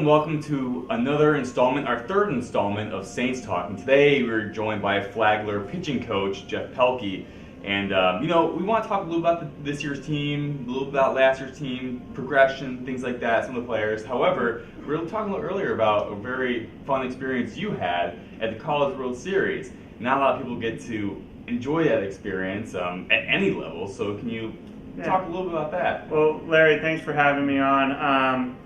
welcome to another installment, our third installment of Saints Talk. And today we're joined by Flagler pitching coach Jeff Pelkey. And, we want to talk a little about this year's team, a little about last year's team, progression, things like that, some of the players. However, we were talking a little earlier about a very fun experience you had at the College World Series. Not a lot of people get to enjoy that experience at any level, so can you talk a little bit about that? Well, Larry, thanks for having me on.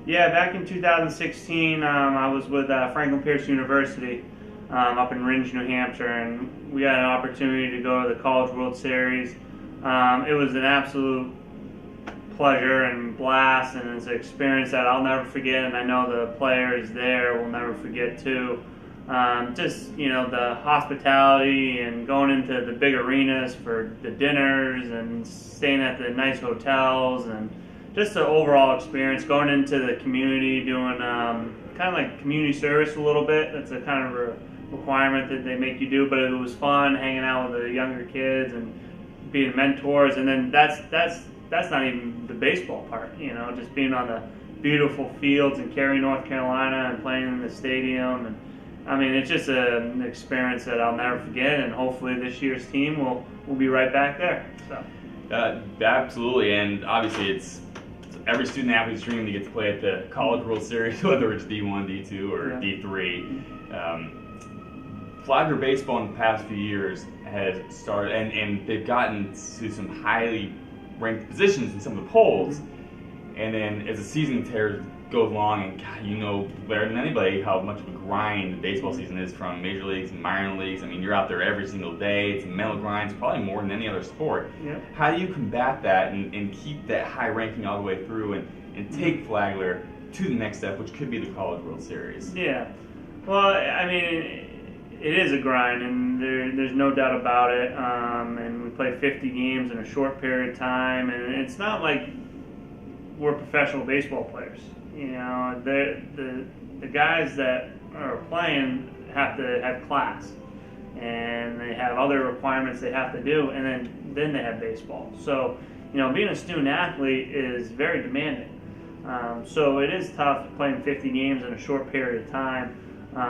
Back in 2016, I was with Franklin Pierce University up in Ringe, New Hampshire, and we had an opportunity to go to the College World Series. It was an absolute pleasure and blast, and it's an experience that I'll never forget, and I know the players there will never forget too. The hospitality and going into the big arenas for the dinners and staying at the nice hotels, and just the overall experience, going into the community, doing kind of like community service a little bit. That's a kind of a requirement that they make you do, but it was fun hanging out with the younger kids and being mentors. And then that's not even the baseball part, just being on the beautiful fields in Cary, North Carolina, and playing in the stadium. And I mean, it's just an experience that I'll never forget, and hopefully this year's team will be right back there. So. Absolutely, and obviously it's every student athlete's dream to get to play at the College World Series, whether it's D1, D2, or D3. Flagler baseball in the past few years has started, and they've gotten to some highly ranked positions in some of the polls. And then as the season goes along, and God, you know better than anybody how much of a grind the baseball season is, from major leagues and minor leagues. I mean, you're out there every single day. It's a mental grind. It's probably more than any other sport. Yep. How do you combat that and keep that high ranking all the way through and take Flagler to the next step, which could be the College World Series? Yeah. Well, I mean, it is a grind, and there's no doubt about it. And we play 50 games in a short period of time, and it's not like we're professional baseball players. The guys that are playing have to have class, and they have other requirements they have to do, and then they have baseball. So, being a student athlete is very demanding. So it is tough playing 50 games in a short period of time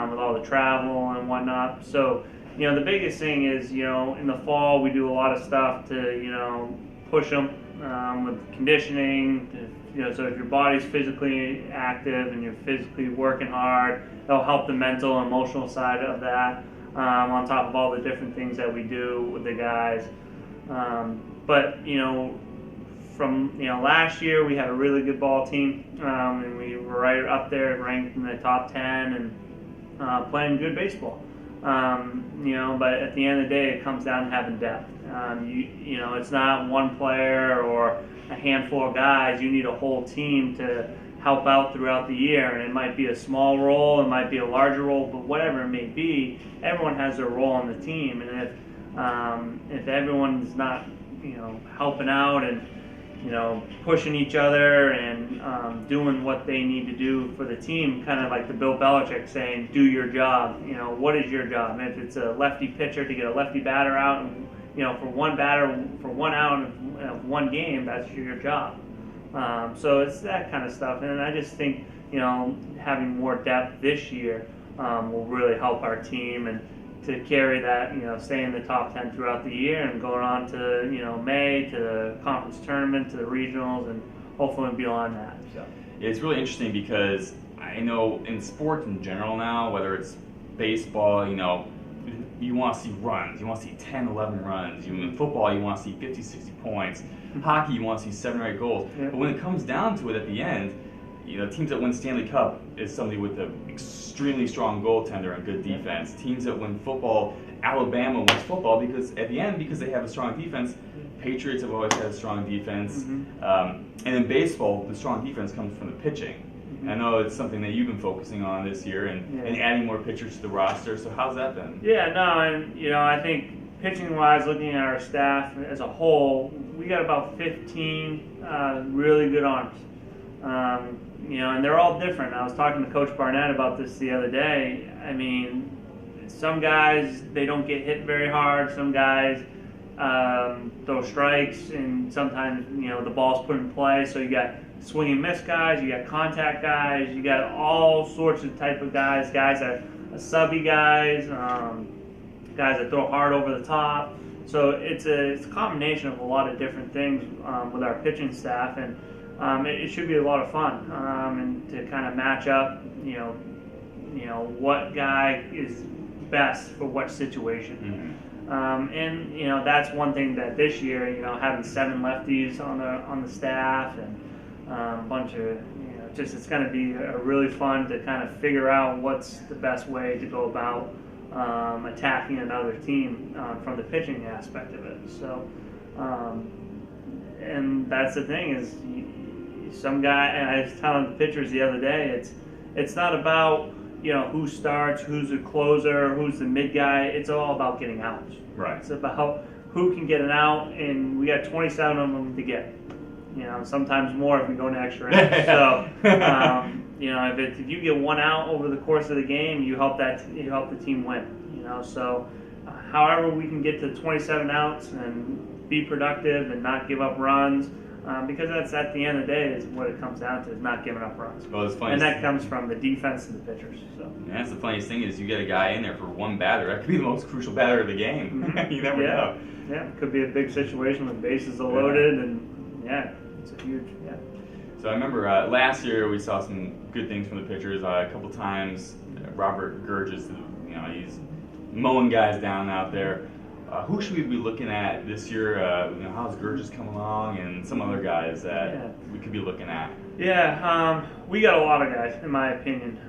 with all the travel and whatnot. So, the biggest thing is, in the fall we do a lot of stuff to, push them with conditioning. So if your body's physically active and you're physically working hard, it'll help the mental and emotional side of that, on top of all the different things that we do with the guys. But from last year we had a really good ball team, and we were right up there, ranked in the top 10, and playing good baseball. But at the end of the day, it comes down to having depth. It's not one player or a handful of guys. You need a whole team to help out throughout the year, and it might be a small role, it might be a larger role, but whatever it may be, everyone has their role on the team. And if everyone's not helping out and pushing each other and doing what they need to do for the team, kind of like the Bill Belichick saying, do your job. What is your job? And if it's a lefty pitcher to get a lefty batter out, and for one batter for 1 out of one game, that's your job. So it's that kind of stuff, and I just think having more depth this year will really help our team, and to carry that, stay in the top 10 throughout the year, and going on to May, to the conference tournament, to the regionals, and hopefully beyond that. So it's really interesting because I know in sports in general now, whether it's baseball, you want to see runs. You want to see 10, 11 runs. In football, you want to see 50, 60 points. Hockey, you want to see 7 or 8 goals. Yeah. But when it comes down to it at the end, teams that win Stanley Cup is somebody with an extremely strong goaltender and good defense. Teams that win football, Alabama wins football because they have a strong defense. Patriots have always had a strong defense. And in baseball, the strong defense comes from the pitching. I know it's something that you've been focusing on this year, and adding more pitchers to the roster. So how's that been? I think pitching-wise, looking at our staff as a whole, we got about 15 really good arms. And they're all different. I was talking to Coach Barnett about this the other day. I mean, some guys, they don't get hit very hard. Some guys throw strikes, and sometimes, the ball's put in play. So you got swing and miss guys, you got contact guys, you got all sorts of type of guys that are subby guys, guys that throw hard over the top. So it's a combination of a lot of different things with our pitching staff, and it should be a lot of fun, and to kind of match up, you know what guy is best for what situation. And you know, that's one thing that this year, you know, having 7 lefties on the staff, and a bunch of, you know, just, it's going to be a really fun to kind of figure out what's the best way to go about attacking another team from the pitching aspect of it. So, and that's the thing is, some guy, and I was telling the pitchers the other day, it's not about, you know, who starts, who's the closer, who's the mid guy. It's all about getting outs. Right. It's about who can get an out, and we got 27 of them to get. You know, sometimes more if we go into extra innings. So, you know, if you get 1 out over the course of the game, you help the team win. You know, so however we can get to 27 outs and be productive and not give up runs. Because that's, at the end of the day, is what it comes down to, is not giving up runs. Well, it's funny, and that comes from the defense and the pitchers. So. And that's the funniest thing is you get a guy in there for 1 batter. That could be the most crucial batter of the game. You never know. Yeah, it could be a big situation when bases are loaded, and it's a huge, So I remember last year we saw some good things from the pitchers. A couple times, Robert Gurgis, you know, he's mowing guys down out there. Who should we be looking at this year? You know, how's Gurgis coming along, and some other guys that we could be looking at? Yeah, we got a lot of guys, in my opinion.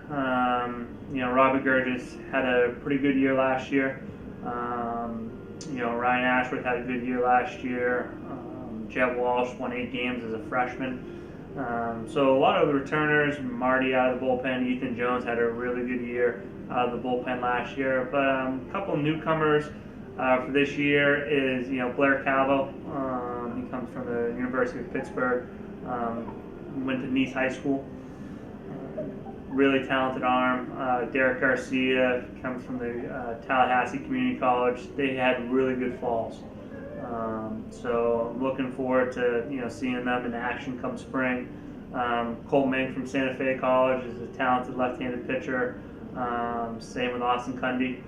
You know, Robert Gurgis had a pretty good year last year. You know, Ryan Ashworth had a good year last year. Jeb Walsh won 8 games as a freshman. So a lot of the returners, Marty out of the bullpen, Ethan Jones had a really good year out of the bullpen last year. But a couple of newcomers for this year is, you know, Blair Calvo. He comes from the University of Pittsburgh. Went to Nice High School. Really talented arm. Derek Garcia comes from the Tallahassee Community College. They had really good falls. So I'm looking forward to, you know, seeing them in action come spring. Cole Ming from Santa Fe College is a talented left-handed pitcher. Same with Austin Cundy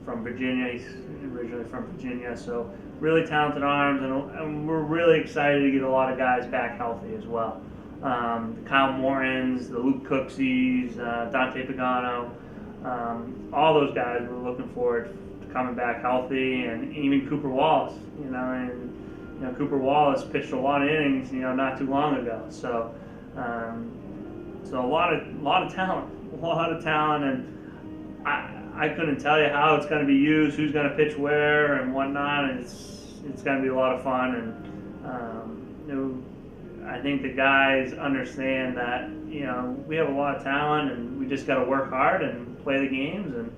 from Virginia. He's originally from Virginia. So really talented arms, and we're really excited to get a lot of guys back healthy as well. The Kyle Mortons, the Luke Cooksies, Dante Pagano, all those guys we're looking forward to coming back healthy, and even Cooper Wallace, you know, and you know, Cooper Wallace pitched a lot of innings, you know, not too long ago. So, so a lot of talent, and I couldn't tell you how it's going to be used, who's going to pitch where and whatnot, and it's going to be a lot of fun, and you know, I think the guys understand that, you know, we have a lot of talent, and we just got to work hard and play the games and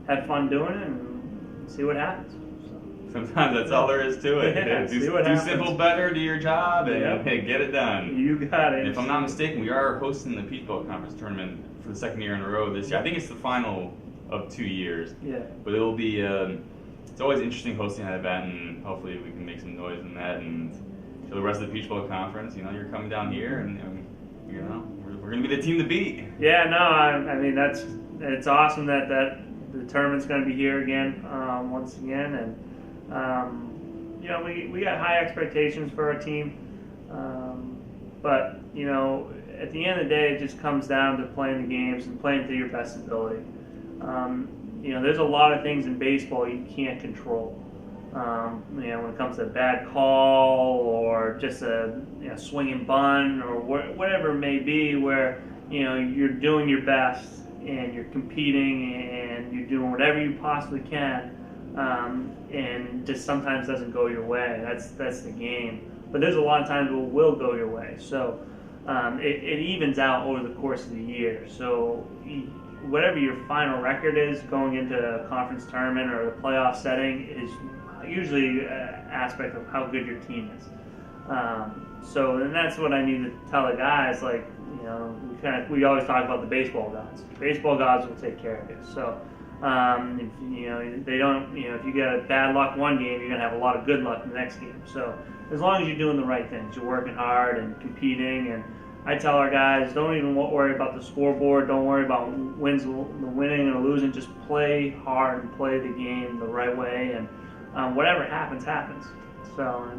have fun doing it and see what happens. So. Sometimes that's all there is to it. Do simple better, do your job, and get it done. You got it. And if I'm not mistaken, we are hosting the Peach Bowl Conference Tournament for the 2nd year in a row this year. I think it's the final of 2 years. Yeah. But it'll be, it's always interesting hosting that event, and hopefully we can make some noise in that, and for the rest of the Peach Bowl Conference, you know, you're coming down here, and you know, we're going to be the team to beat. Yeah, no, I mean, it's awesome that the tournament's going to be here again, once again, and you know, we got high expectations for our team, but you know, at the end of the day, it just comes down to playing the games and playing to your best ability. You know, there's a lot of things in baseball you can't control. You know, when it comes to a bad call or just a swinging bunt or whatever it may be, where you know you're doing your best and you're competing and you're doing whatever you possibly can, and just sometimes doesn't go your way. That's the game. But there's a lot of times where it will go your way. So it evens out over the course of the year. So whatever your final record is going into a conference tournament or a playoff setting is usually an aspect of how good your team is. So, and that's what I need to tell the guys. Like, you know, we always talk about the baseball gods. Baseball gods will take care of you. So, if, you know, they don't, you know, if you get a bad luck one game, you're gonna have a lot of good luck in the next game. So, as long as you're doing the right things, you're working hard and competing. And I tell our guys, don't even worry about the scoreboard. Don't worry about the winning or losing. Just play hard and play the game the right way, and whatever happens, happens. So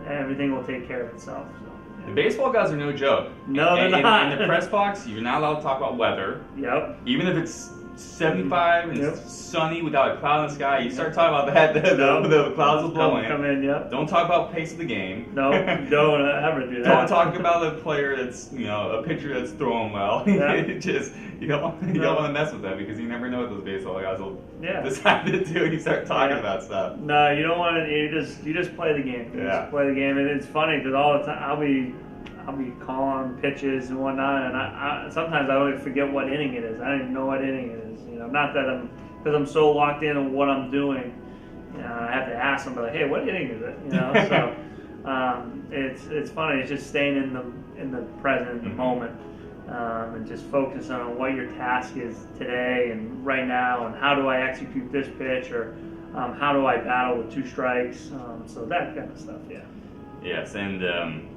everything will take care of itself. So, yeah. The baseball guys are no joke. No, they're not. In the press box, you're not allowed to talk about weather. Yep. Even if it's 75 and it's sunny without a cloud in the sky, you start talking about that, the clouds will blow in. Come in, yep. Don't talk about pace of the game. No, don't ever do that. Don't talk about a player that's, a pitcher that's throwing well. Yeah. You don't want to mess with that because you never know what those baseball guys will decide to do when you start talking about stuff. No, you don't want to. You just play the game. You just play the game, and it's funny because all the time I'll be calling pitches and whatnot, and I sometimes I always forget what inning it is. I don't even know what inning it is. Not that because I'm so locked in on what I'm doing. I have to ask them, like, hey, what inning is it? So it's funny. It's just staying in the present, in the moment, and just focusing on what your task is today and right now, and how do I execute this pitch, or how do I battle with 2 strikes? So that kind of stuff. Yeah. Yes, and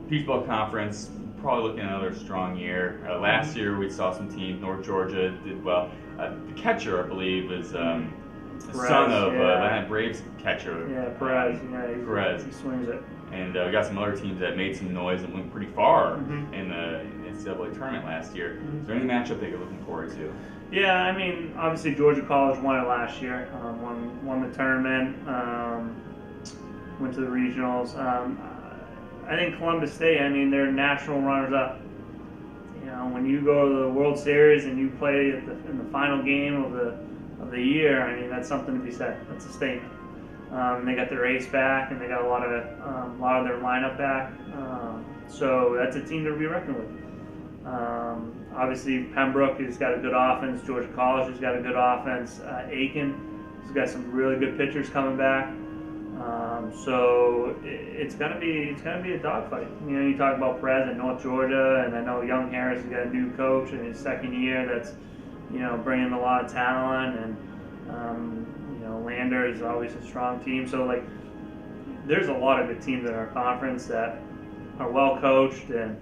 Peach Ball Conference, probably looking at another strong year. Last year we saw some teams. North Georgia did well. The catcher, I believe, is the son of Atlanta Braves catcher. Yeah, Perez. Perez. He swings it. And we got some other teams that made some noise and went pretty far in the NCAA tournament last year. Is there any matchup that you're looking forward to? Yeah, I mean, obviously Georgia College won it last year. Won the tournament. Went to the regionals. I think Columbus State, they're national runners-up. When you go to the World Series and you play in the final game of the year, that's something to be said. That's a statement. They got their ace back, and they got a lot of their lineup back. So that's a team to be reckoned with. Obviously, Pembroke has got a good offense. Georgia College has got a good offense. Aiken has got some really good pitchers coming back. So it's gonna be a dogfight. You talk about Perez in North Georgia, and I know Young Harris has got a new coach in his second year that's bringing a lot of talent, and Lander is always a strong team. So there's a lot of good teams in our conference that are well coached and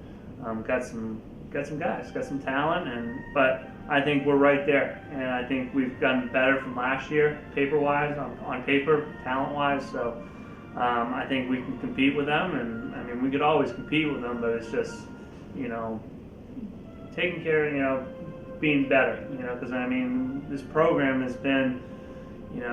got some guys, got some talent, but I think we're right there, and I think we've gotten better from last year, paper-wise, on paper, talent-wise. So I think we can compete with them, and we could always compete with them, but it's just taking care, being better, because this program has been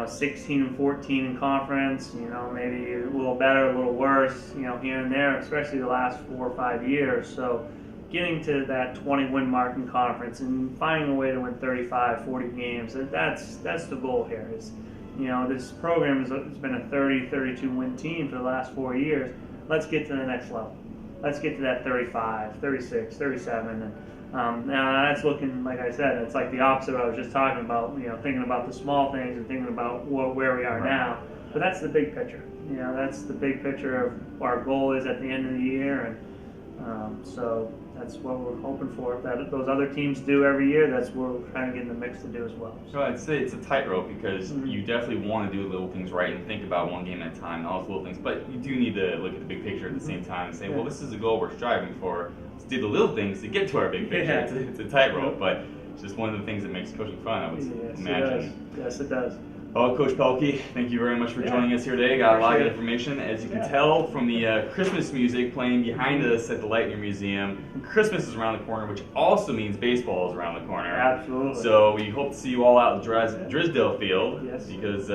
16 and 14 in conference, maybe a little better, a little worse, here and there, especially the last 4 or 5 years. So getting to that 20-win mark in conference and finding a way to win 35, 40 games, that's the goal here. This program has been a 30, 32-win team for the last 4 years. Let's get to the next level. Let's get to that 35, 36, 37. And now that's looking, like I said, it's like the opposite of what I was just talking about, thinking about the small things and thinking about where we are now. But that's the big picture. That's the big picture of what our goal is at the end of the year. And so that's what we're hoping for. That those other teams do every year, that's what we're trying to get in the mix to do as well. So I'd say it's a tightrope because you definitely want to do little things right and think about one game at a time and all those little things. But you do need to look at the big picture at the same time and say, well, this is a goal we're striving for. Let's do the little things to get to our big picture. Yeah. It's a tightrope, but it's just one of the things that makes coaching fun, I would imagine. Yes, it does. Well, Coach Pelkey, thank you very much for joining us here today. Got a lot of information. As you can tell from the Christmas music playing behind us at the Lightning Museum, Christmas is around the corner, which also means baseball is around the corner. Absolutely. So we hope to see you all out at Drisdale Field because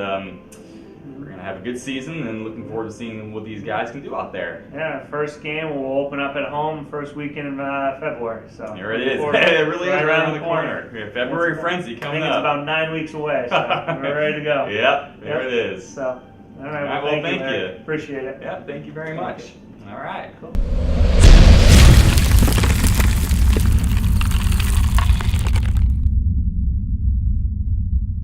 we're going to have a good season and looking forward to seeing what these guys can do out there. Yeah, first game will open up at home first weekend in February. So here it is. It really is around the corner. February frenzy coming up. I think it's about 9 weeks away, so we're ready to go. Yep, there it is. So, all right, well, thank you. Appreciate it. Yeah, thank you very much. All right. Cool.